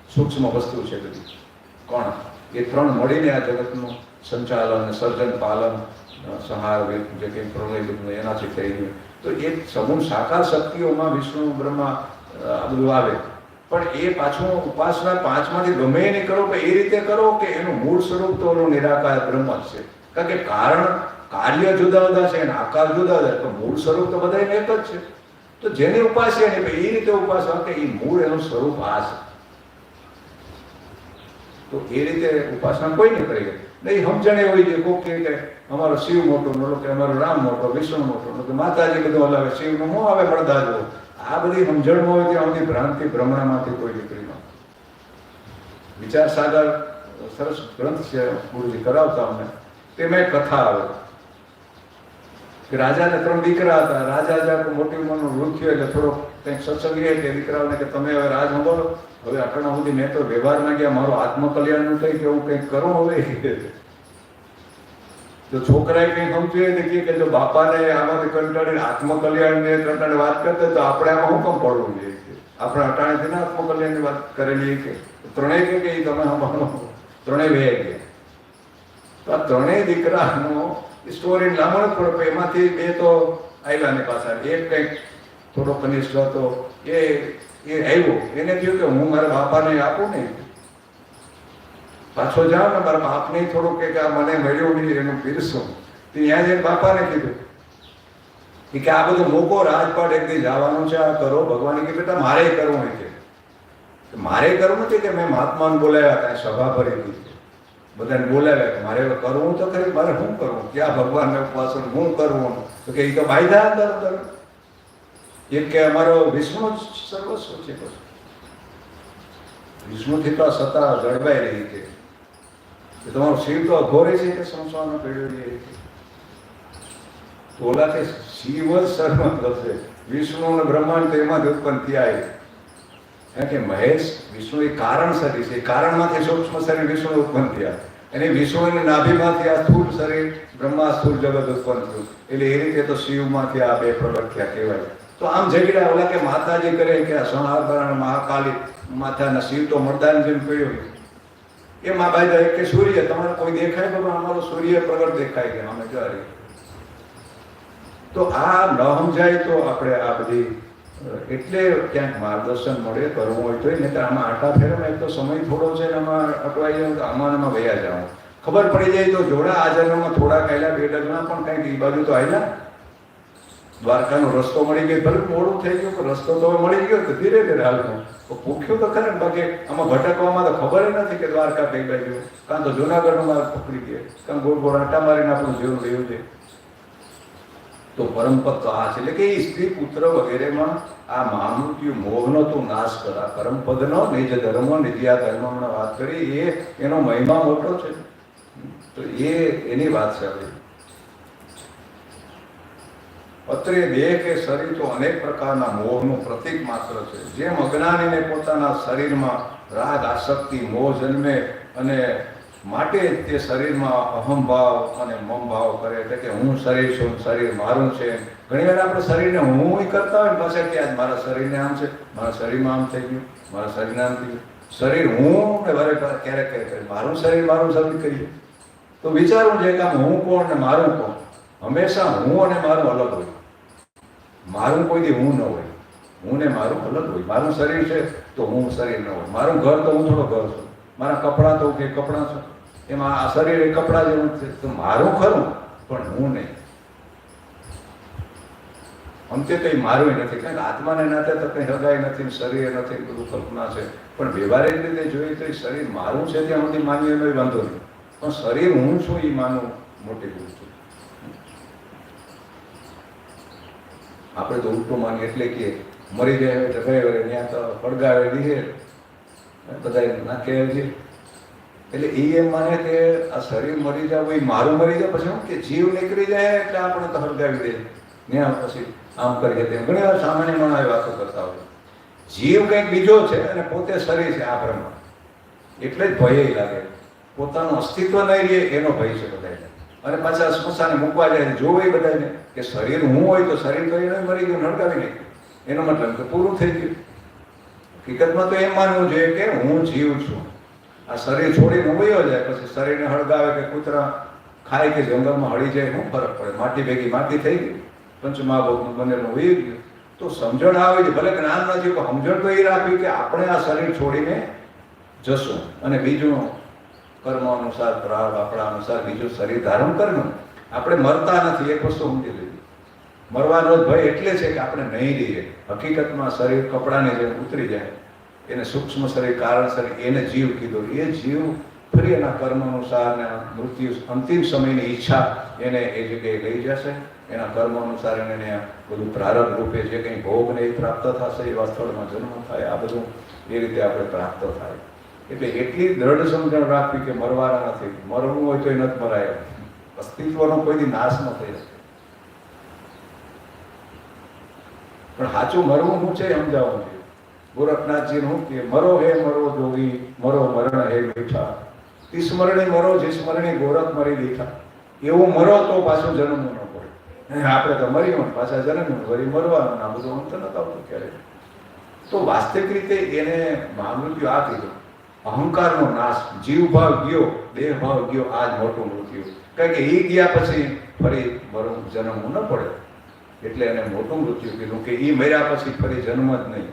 સૂક્ષ્મ વસ્તુ છે બધી. કોણ એ ત્રણ મળીને આ જગતનું સંચાલન, સર્જન, પાલન, સંહાર, જે કંઈ પ્રલય બધું એનાથી થઈ ગયું. તો એ સમૂહ સાકાર શક્તિઓમાં વિષ્ણુ, બ્રહ્મા આ બધું આવે. પણ એ પાછું ઉપાસના પાંચમાંથી ગમે એને કરો, કે એ રીતે કરો કે એનું મૂળ સ્વરૂપ તો નિરાકાર બ્રહ્મ જ છે. કારણ કે કાર્ય જુદા જુદા છે અને આકાર જુદા જુદા, તો મૂળ સ્વરૂપ તો બધા એક જ છે. તો જેને ઉપાસ્ય ને એ રીતે ઉપાસના કે એ મૂળ એનું સ્વરૂપ આ છે. તો એ રીતે ઉપાસના કોઈ નહીં કરી નહીં. સમજણે હોય છે કોક કે અમારો શિવ મોટો, કે અમારો રામ મોટો, વિષ્ણુ મોટો, કે માતાજી બધું હલાવે, શિવનું મોં આવે મળદા જો. આ બધી સમજણમાં હોય ત્યાં સુધી ભ્રાંતિ ભ્રમણામાંથી કોઈ દીકરી ન. વિચાર સાગર સરસ ગ્રંથ છે, ગુરુજી કરાવતા અમને. તેમાં એક કથા આવે કે રાજાને ત્રણ દીકરા હતા. રાજા જ્યાં મોટી ઉંમરનું વૃદ્ધ થયો એટલે થોડોક કંઈક સત્સંગ રહે કે દીકરાઓને કે તમે હવે રાજ સંભાળો. હવે આટલા સુધી મેં તો વ્યવહારમાં ગયા, મારું આત્મકલ્યાણનું થઈ કે હું કંઈક કરું હવે. જો છોકરાએ કંઈ ગમતું હોય કે જો બાપાને આમાંથી કંટાળીને આત્મકલ્યાણને કંટાળે વાત કરતા તો આપણે આમાં હું કેમ પડવું જોઈએ? આપણે અટાણેથી ના આત્મકલ્યાણની વાત કરેલી કે ત્રણેય કે એ તમે સાંભળો, ત્રણેય વહી ગયા. તો આ ત્રણેય દીકરાનો સ્ટોરી લાંબો જ પડે. એમાંથી બે તો આવ્યા ને પાછા. એક કંઈક થોડો કનિષ્ઠ હતો, એ આવ્યો. એને થયું કે હું મારા બાપાને આપું ને, પાછો જાઓ ને મારા બાપને થોડુંક કે આ મને મળ્યું નહીં એનું પીરસું. ત્યાં જઈને બાપાને કીધું એ કે આ બધું મૂકો, રાજપાટ એક દી જવાનું છે, આ કરો. ભગવાન કે બેટા મારે કરવું છે. મારે કરવું છે કે મેં મહાત્માને બોલાવ્યા હતા, સભા ભરી દીધી, બધાને બોલાવ્યા કે મારે કરવું તો ખરી, મારે શું કરવું, ક્યાં ભગવાનને ઉપાસન શું કરવું? તો કે એ તો બાયધા અંદર એક કે અમારો વિષ્ણુ જ સર્વસ્વ છે. વિષ્ણુથી તો સત્તા જળવાઈ રહી છે. તમારો શિવ તો અઘોરે છે કે સંસારનો પેઢી તો ઓલા કે શિવ જ સર્વસ્વ છે. વિષ્ણુ અને બ્રહ્માંડ તો એમાં જ ઉત્પન્ન થયા કે મહેશ વિષ્ણુ એ કારણ શરીર છે, કારણમાંથી સૂક્ષ્મ શરીર વિષ્ણુ ઉત્પન્ન થયા, અને વિષ્ણુની નાભીમાંથી આ સ્થૂળ શરીર બ્રહ્મા સ્થૂળ જગત ઉત્પન્ન થયું. એટલે એ રીતે તો શિવમાંથી આ બે પ્રગટ થયા કહેવાય. તો આમ ઝઘડા ઓલા કે માતાજી કરે કે સંહાર મહાકાલી માથાના શિવ તો મરદાન જેમ કહ્યું એમ આ બાજુ કે સૂર્ય તમારે કોઈ દેખાય બાબા, અમારો સૂર્ય પ્રગટ દેખાય કે અમે જરી. તો આ ન સમજાય તો આપણે આ બધી એટલે ક્યાંક માર્ગદર્શન મળે કરવું હોય તો નહીં તો આમાં આટા ફેરવા એક તો સમય થોડો છે ને આમાં અટવાઈ જાય તો આમાં વયા જાવ. ખબર પડી જાય તો જોડા આ જન્મમાં થોડા કાયલા 2 ડગના પણ કંઈક એ બાજુ તો આવેલા. દ્વારકાનો રસ્તો મળી ગયો, ભલે મોડું થઈ ગયું પણ રસ્તો તો મળી ગયો તો ધીરે ધીરે હાલતું. ભૂખ્યું તો ખરે બાકી આમાં ભટકવામાં તો ખબર નથી કે દ્વારકા કઈ બાજુ, કાં તો જુનાગઢમાં પકડી ગયા, કાં ગોળ ગોળ આટા મારીને આપણું જીવન રહ્યું છે. તો પરમપદ તો આ છે, એટલે કે એ સ્ત્રી પુત્ર વગેરેમાં આ મહામૃત્યુ મોહનો તું નાશ કરા. પરમપદનો નિજ ધર્મ નિજ્યા ધર્મ હમણાં વાત કરી, એ એનો મહિમા મોટો છે. તો એની વાત છે. આપણે અત્રે દેહ કે શરીર તો અનેક પ્રકારના મોહનું પ્રતીક માત્ર છે. જેમ અજ્ઞાનીને પોતાના શરીરમાં રાગ આસક્તિ મોહ જન્મે અને માટે તે શરીરમાં અહમભાવ અને મમભાવ કરે, એટલે કે હું શરીર છું, શરીર મારું છે. ઘણી વાર આપણે શરીરને હું કરતા હોય પાછળ કે આજ મારા શરીરને આમ છે, મારા શરીરમાં આમ થઈ ગયું, મારા શરીરને આમ થઈ ગયું. શરીર હું ને વરે ક્યારેક ક્યારેક મારું શરીર કરીએ તો વિચારવું છે કે આમ હું કોણ ને મારું કોણ. હંમેશા હું અને મારું અલગ હોય. મારું કોઈ દી હું ન હોય, હું ને મારું અલગ હોય. મારું શરીર છે તો હું શરીર ન હોય, મારું ઘર તો હું થોડો ઘર છું, મારા કપડાં તો કે કપડાં છું, એમાં આ શરીર એ કપડાં જેવું છે. તો મારું ખરું પણ હું નહીં. અંતે કંઈ મારું નથી, કારણ કે આત્માને નાતે તો કંઈ હગાઈ નથી, શરીર નથી, બધું કલ્પના છે. પણ વ્યવહારિક રીતે જોઈએ તો શરીર મારું છે ત્યાં સુધી માનીએ એનો વાંધો નહીં, પણ શરીર હું છું એ માનવું મોટી ભૂલ છે. આપણે તો ઉલટું માનીએ, એટલે કે મરી જાય તો કઈ વરે ત્યાં તો પડગાવે દીધે બધા નાખે છે. એટલે એ એમ માને કે આ શરીર મરી જાય એ મારું મરી જાય, પછી શું કે જીવ નીકળી જાય એટલે આપણે તો હળગાવી દે ત્યાં પછી આમ કરીએ તેમ. ઘણી વાર સામાન્ય માણસ વાતો કરતા હોય જીવ કંઈક બીજો છે અને પોતે શરીર છે. આ બ્રહ્મ એટલે જ ભય લાગે, પોતાનું અસ્તિત્વ નહીં રહે એનો ભય છે બધાને. અને પાછા સ્મશાને મૂકવા જાય જોવે બધાને કે શરીર હું હોય તો શરીર તો એને મરી ગયું, નડકાવી નાખ્યું, એનો મતલબ કે પૂરું થઈ ગયું. હકીકતમાં તો એમ માનવું જોઈએ કે હું જીવ છું. આ શરીર છોડીને વયો જાય પછી શરીરને હળગાવે કે કૂતરા ખાય કે જંગલમાં હળી જાય, શું ફરક પડે? માટી ભેગી માટી થઈ ગઈ, પંચમહાભૂતનું બનેલું વહી ગયું. તો સમજણ આવે છે, ભલે જ્ઞાન નથી પણ સમજણ તો એ રાખવી કે આપણે આ શરીર છોડીને જશું અને બીજું કર્મ અનુસાર પ્રાર આપણા અનુસાર બીજું શરીર ધારણ કરવું. આપણે મરતા નથી, એક વસ્તુ સમજી લીધી. મરવાનો જ ભય એટલે છે કે આપણે નહીં રહીએ. હકીકતમાં શરીર કપડાની જેમ ઉતરી જાય, એને સૂક્ષ્મ શરીર કારણ શરીર એને જીવ કીધું. એ જીવ ફરી એના કર્મ અનુસાર મૃત્યુ અંતિમ સમયની ઈચ્છા એને એ જગ્યાએ લઈ જશે. એના કર્મ અનુસાર એને બધું પ્રારબ્ધ રૂપે જે કંઈ ભોગને એ પ્રાપ્ત થશે, એવા સ્થળમાં જન્મ થાય. આ બધું એ રીતે આપણે પ્રાપ્ત થાય. એટલે એટલી દ્રઢ સમજણ રાખવી કે મરવાના નથી. મરવું હોય તો એ નથી મરાય, અસ્તિત્વનો કોઈ નાશ ન થઈ શકે. પણ સાચું મરવું શું છે સમજાવવું જોઈએ. ગોરખનાથજી નું કે મરો હે મરો જોગી, મરો મરણ હે મીઠા, તિસ્મરણી મરો જીસ્મરણી ગોરખ મરી દીઠા. એવું મરો તો પાછું જન્મ ન પડે. આપણે તો મરી હોય પાછા જન્મ વળી મરવાનું, આ બધું અંત નથી આવતું ક્યારેય. તો વાસ્તવિક રીતે એને મહામૃત્યુ આ કીધું, અહંકારનો નાશ. જીવ ભાવ ગયો, દેહ ભાવ ગયો, આ જ મોટું મૃત્યુ. કારણ કે એ ગયા પછી ફરી જન્મવું ન પડે, એટલે એને મોટું મૃત્યુ કીધું. કે એ મર્યા પછી ફરી જન્મ જ નહીં.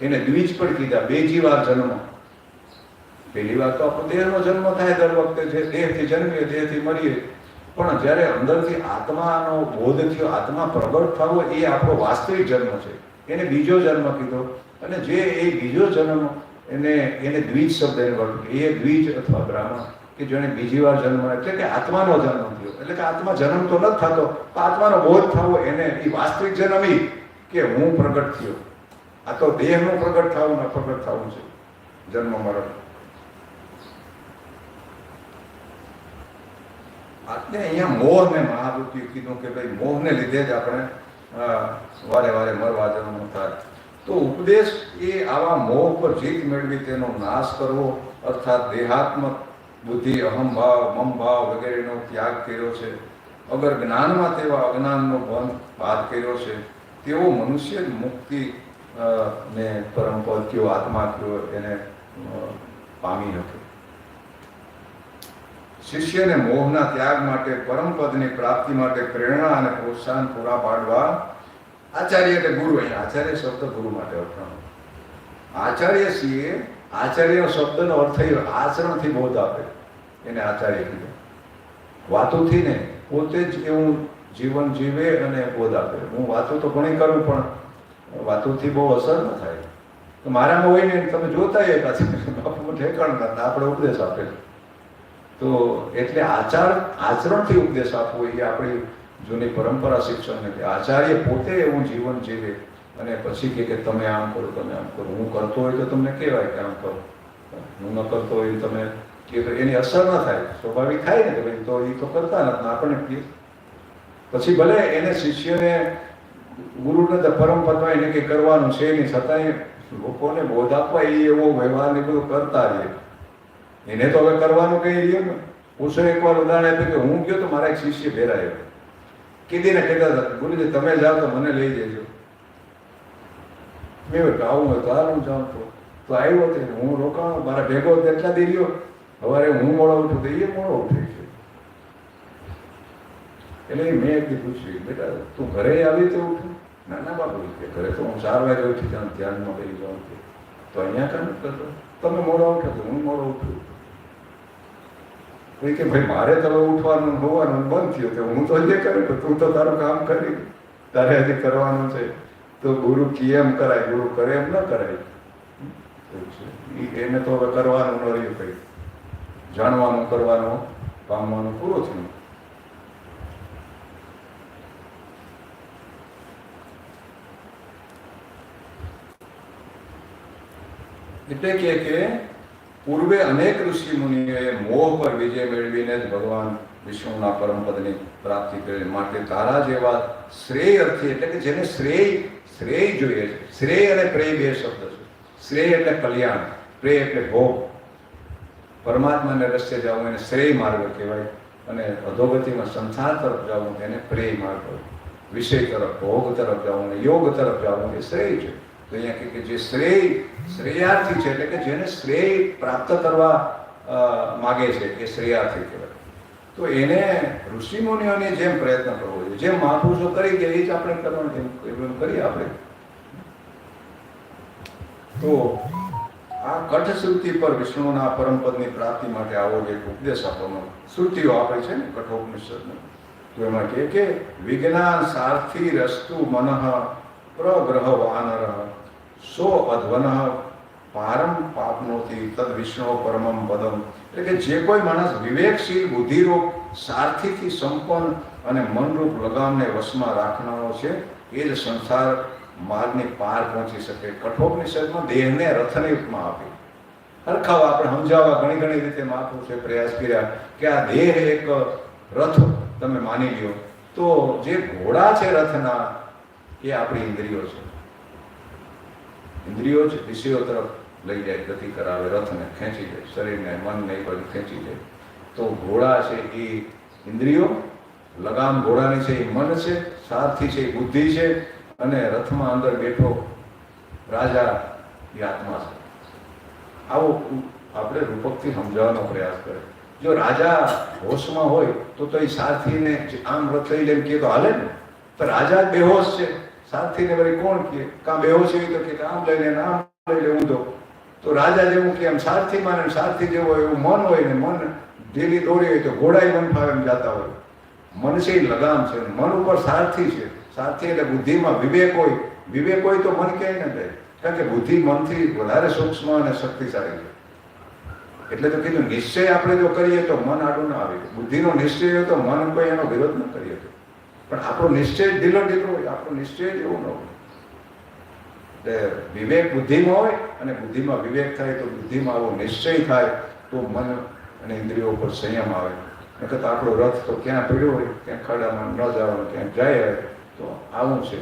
એને દ્વિજ પણ કીધા, બેજી વાર જન્મ. પહેલી વાર તો આપણો દેહનો જન્મ થાય દર વખતે, જે દેહથી જન્મીએ દેહથી મરીએ, પણ જ્યારે અંદરથી આત્માનો બોધ થયો, આત્મા પ્રગટ થવો, એ આપણો વાસ્તવિક જન્મ છે. એને બીજો જન્મ કીધો. અને જે એ બીજો જન્મ એને દ્વિજ શબ્દ એને વર્તું, એ દ્વિજ અથવા બ્રાહ્મણ કે જેને બીજી વાર જન્મ, એટલે કે આત્માનો જન્મ થયો. એટલે કે આત્મા જન્મ તો નથી થતો, પણ આત્માનો બોધ થવો, એને એ વાસ્તવિક જન્મ એ કે હું પ્રગટ થયો. આ તો દેહનું પ્રગટ થવું ને પ્રગટ થવું છે, જન્મ મરણ. આપણે અહીંયા મોહ ને મહાવૃત્તિ કીધું કે ભાઈ મોહને લીધે જ આપણે વારે વારે મરવા જન્મ થાય. તો ઉપદેશ એ આવા મોહ પર જીત મેળવી તેનો નાશ કરવો, અર્થાત દેહાત્મક બુદ્ધિ, અહમભાવ, મમભાવ વગેરેનો ત્યાગ કર્યો છે. અગર જ્ઞાનમાં તેવા અજ્ઞાનનો બંધ બાદ કર્યો છે, તેવો મનુષ્ય જ મુક્તિ ને પરમપદ કયો, આત્મા કયો, એને પામી શકે. શિષ્યને મોહના ત્યાગ માટે, પરમપદની પ્રાપ્તિ માટે પ્રેરણા અને પ્રોત્સાહન પૂરા પાડવા આચાર્ય એટલે ગુરુ, અહીંયા આચાર્ય શબ્દ ગુરુ માટે વપરાયો. આચાર્ય છીએ, આચાર્યનો શબ્દનો અર્થ આચરણથી બોધ આપે, એને આચાર્ય કીધું. વાતોથી ને, પોતે જ એવું જીવન જીવે અને બોધ આપે. હું વાતો તો ઘણી કરું, પણ વાતોથી બહુ અસર ન થાય. તો મારામાં હોય ને તમે જોતા એ પાછી બાપુ ઠેકાણ કરતા આપણે ઉપદેશ આપે. તો એટલે આચરણથી ઉપદેશ આપવો એ આપણી જૂની પરંપરા શિક્ષણને. કે આચાર્ય પોતે એવું જીવન જીવે અને પછી કે તમે આમ કરો, તમે આમ કરો. હું કરતો હોય તો તમને કહેવાય કે આમ કરો, હું ન કરતો હોય તમે કે એની અસર ન થાય. સ્વાભાવિક થાય ને કે ભાઈ તો એ તો કરતા નથી, આપણને કહે. પછી ભલે એને શિષ્યને ગુરુને તો પરમપદમાં એને કંઈ કરવાનું છે નહીં, છતાંય લોકોને બોધ આપવા એ એવો વ્યવહાર ને બધું કરતા રહે. એને તો હવે કરવાનું કંઈ રહ્યો ને. પૂછો એકવાર ઉદાહરણ આપ્યું કે હું ગયો તો મારા એક શિષ્ય ભેરાયો, કીધીને કહેતા હતા ગુરુજી તમે જાઓ તો મને લઈ જજો. મેં આવું હોય તો હાલ હું જાઉં તો આવ્યો હતો, હું રોકાણો, મારા ભેગો એટલા દી રહ્યો. સવારે હું મોડો ઉઠું તો એ મોડો ઉઠે છે. એટલે મેં એકથી પૂછ્યું, બેટા તું ઘરે આવી તો ઉઠું? ના ના બાપુ કે ઘરે તો હું 4 વાગે ઉઠી જાઉં, ધ્યાનમાં કરી જાઉં. તો અહીંયા કામ કરતો, તમે મોડો ઉઠો તો હું મોડો ઉઠું. કે ભાઈ મારે તમે ઉઠવાનું હોવાનું બંધ થયું, તો હું તો હજી કરું, તો તું તો તારું કામ કરી, તારે હજી કરવાનું છે. તો ગુરુ કેમ કરાય, ગુરુ કરે એમ ન કરાય. એને તો હવે કરવાનું ન રહ્યું, કંઈ જાણવાનું, કરવાનું, પામવાનું પૂરું થયું. એટલે કે પૂર્વે અનેક ઋષિ મુનિઓએ મોહ પર વિજય મેળવીને જ ભગવાન વિષ્ણુના પરમપદની પ્રાપ્તિ કરી. માટે તારા જેવા શ્રેય અર્થી, એટલે કે જેને શ્રેય જોઈએ છે. શ્રેય અને પ્રેય બે શબ્દ છે. શ્રેય એટલે કલ્યાણ, પ્રેય એટલે ભોગ. પરમાત્માને રસ્તે જવું એને શ્રેય માર્ગ કહેવાય, અને અધોગતિમાં સંસાર તરફ જવું એને પ્રેય માર્ગ. વિષય તરફ, ભોગ તરફ જવું અને યોગ તરફ જવું એ શ્રેય છે. તો અહીંયા કે જે શ્રેયાર્થી છે, એટલે કે જેને શ્રેય પ્રાપ્ત કરવા માગે છે એ શ્રેયાર્થી કહેવાય. તો એને ઋષિમુનિઓની જેમ પ્રયત્ન કરવો જોઈએ, જેમ મહાપુરુષો કરી ગયા એ જ આપણે કરવાનું, એમ કરીએ આપણે. તો આ કઠશ્રુતિ પર વિષ્ણુના પરમપદની પ્રાપ્તિ માટે આવો જે ઉપદેશ આપવાનો શ્રુતિઓ આપે છે ને કઠોપનિષદને. તો એમાં કે વિજ્ઞાન સારથી રસ્તુ મનઃ પ્રગ્રહ વાનર સો અધ્વન પારમ પાપનોથી તદ વિષ્ણુ પરમમ પદમ. એટલે કે જે કોઈ માણસ વિવેકશીલ, બુદ્ધિરૂપ, સારથીથી સંપન્ન અને મનરૂપ લગામને વશમાં રાખનારો છે એ જ સંસાર માર્ગની પાર પહોંચી શકે. કઠોપનિષદમાં દેહને રથની ઉપમા આપી. હરખાવા આપણે સમજાવવા ઘણી રીતે મહાપુરુષે પ્રયાસ કર્યા કે આ દેહ એક રથ તમે માની લ્યો. તો જે ઘોડા છે રથના એ આપણી ઇન્દ્રિયો છે. ઇન્દ્રિયો જ વિષયો તરફ લઈ જાય, ગતિ કરાવે, રથને ખેંચી જાય, શરીરને, મનને એ બધું ખેંચી જાય. તો ઘોડા છે એ ઇન્દ્રિયો, લગામ ઘોડાની છે એ મન છે, સારથી છે એ બુદ્ધિ છે, અને રથમાં અંદર બેઠો રાજા એ આત્મા છે. આવો આપણે રૂપકથી સમજાવવાનો પ્રયાસ કરે. જો રાજા હોશમાં હોય તો એ સારથીને આમ રથ લઈ લે કે તો હાલે ને. તો રાજા જ બેહોશ છે, સારથીને વળી કોણ કહે? કાં બેહોશ હોય તો કે આમ લઈને આમ લઈ લે ઊંધો. તો રાજા જેવું કે એમ સારથીમાં, સારથી જેવો એવું મન હોય ને, મન ઢીલી દોરી હોય તો ઘોડાઈ મન ફાવે એમ જતા હોય. મન છે એ લગામ છે, મન ઉપર સારથી છે. સારથી એટલે બુદ્ધિમાં વિવેક હોય. વિવેક હોય તો મન ક્યાંય ન જાય, કારણ કે બુદ્ધિ મનથી વધારે સૂક્ષ્મ અને શક્તિશાળી છે. એટલે તો કીધું નિશ્ચય આપણે જો કરીએ તો મન આડું ના આવે. બુદ્ધિનો નિશ્ચય હોય તો મન કોઈ એનો વિરોધ ન કરી શકે. પણ આપણો નિશ્ચય ઢીલો ઢીલો હોય, આપણો નિશ્ચય જ એવું ન હોય. એટલે વિવેક બુદ્ધિમાં હોય અને બુદ્ધિમાં વિવેક થાય તો બુદ્ધિમાં આવો નિશ્ચય થાય તો મન અને ઇન્દ્રિયો ઉપર સંયમ આવે. નકર તો આપણો રથ તો ક્યાં પડ્યો હોય, ક્યાં ખાડામાં ન જવાનું, ક્યાં જાય તો આવું છે.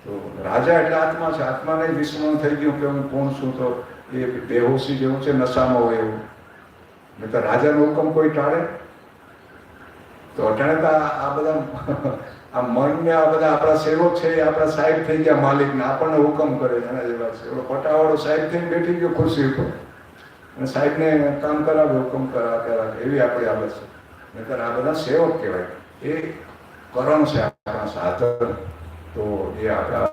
તો રાજા એટલે આત્મા છે. આત્માને વિસ્મરણ થઈ ગયું કે હું કોણ છું, તો એ બેહોશી જેવું છે, નશામાં હોય એવું. નહીં તો રાજાનો હુકમ કોઈ ટાળે? તો અટાણે તો આ બધા આ મન ને આ બધા આપણા સેવક છે, એ આપણા સાહેબ થઈ ગયા, માલિક ને આપણને હુકમ કરે એના જેવા છે. એવો પટાવાળો સાહેબ થઈને બેઠી ગયો ખુરશી ઉપર અને સાહેબને કામ કરાવે, હુકમ કરાવે, એવી આપણી આદત છે. નહીંતર આ બધા સેવક કહેવાય. એ કરણ છે, આપણા સાધન. તો એ આપણા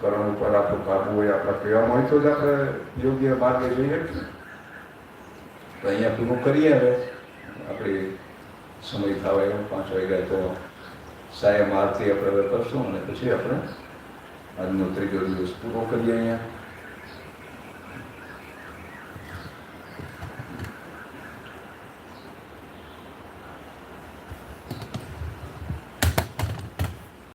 કરણ ઉપર આપણું કાબુ હોય, આપણા કહેવામાં હોય તો જ આપણે યોગ્ય માર્ગે જઈએ. તો અહીંયા પૂરું કરીએ. હવે આપણી સમય થવા એવો 5 વાગ્યા તો સાયમ આરતી આપણે હવે કરશું અને પછી આપણે આજનો ત્રીજો દિવસ પૂરો કરીએ અહીંયા.